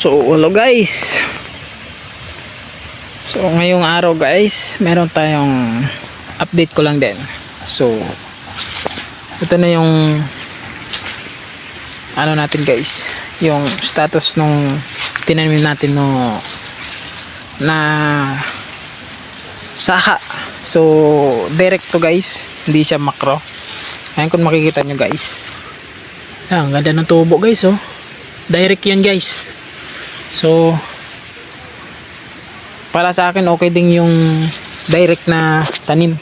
So, hello guys. So, ngayong araw guys, meron tayong update ko lang din. So, ito na yung ano natin guys, yung status nung tinanim natin no na saha. So, direct to guys, hindi siya macro. Ayan kung makikita nyo guys. Ang ganda ng tubo guys, oh. Direct yan guys. So, para sa akin okay din yung direct na tanim.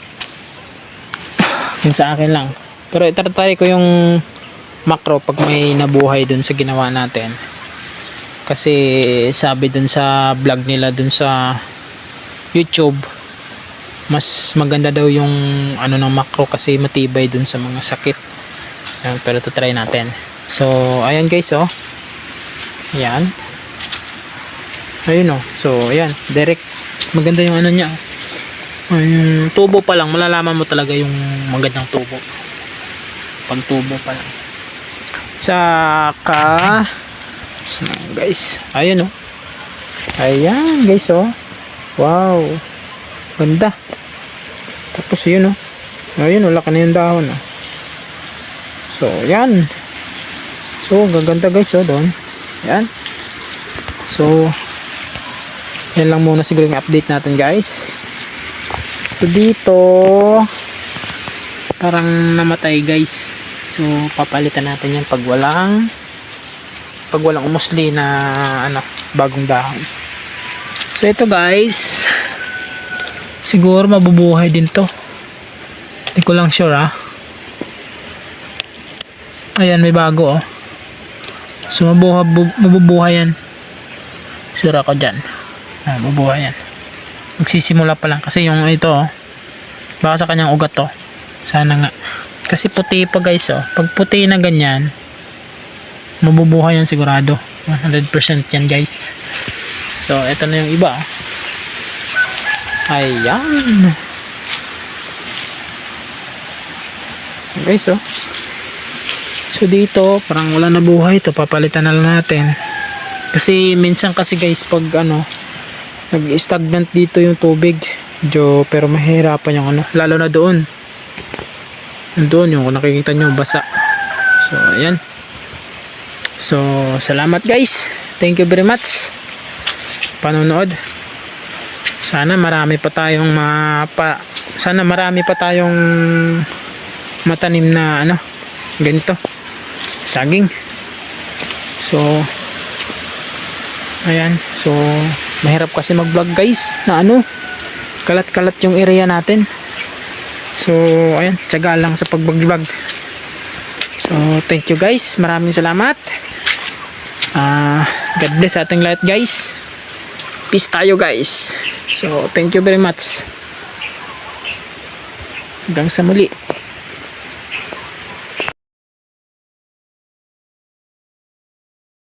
Yung sa akin lang. Pero itatry ko yung macro pag may nabuhay dun sa ginawa natin. Kasi sabi dun sa vlog nila dun sa YouTube, mas maganda daw yung ano ng macro kasi matibay dun sa mga sakit. Ayan, pero try natin. So, ayan guys, oh. Ayan. Ayun, oh. So, ayan, direct. Maganda yung ano niya. Yung tubo pa lang, malalaman mo talaga yung magandang tubo. Pag tubo pa lang. Tsaka, so, guys, ayun, oh. Ayan, guys, oh. Wow. Ganda. Tapos, yun, oh. Ayun, oh, laki na yung dahon, oh. So, ayan. So, gaganda, guys, oh, doon. Ayan. So, yan lang muna siguro yung update natin guys. So dito parang namatay guys. So papalitan natin yan pag walang umusli na ano, bagong dahon. So ito guys, siguro mabubuhay din to. Hindi ko lang sure Ayan, may bago oh. So mabubuhay yan. Sure ako dyan. Mabubuhay yan. Magsisimula pa lang kasi yung ito baka sa kanyang ugat to. Sana nga. Kasi puti pa guys oh. Pag puti na ganyan, mabubuhay yan sigurado. 100% yan guys. So ito na yung iba. Ayan. Guys oh. So dito parang wala na buhay to. Papalitan na lang natin. Kasi minsan kasi guys pag ano nag-stagnant dito yung tubig pero mahirapan yung ano, lalo na doon yung kung nakikita nyo basa. So ayan, so salamat guys, thank you very much panonood. Sana marami pa tayong matanim na ano ganito saging. So ayan, so mahirap kasi mag-vlog guys na ano, kalat-kalat yung area natin. So ayan, tiyaga lang sa pag-vlog. So thank you guys, maraming salamat. God bless sa ating lahat guys. Peace tayo guys. So thank you very much. Hanggang sa muli.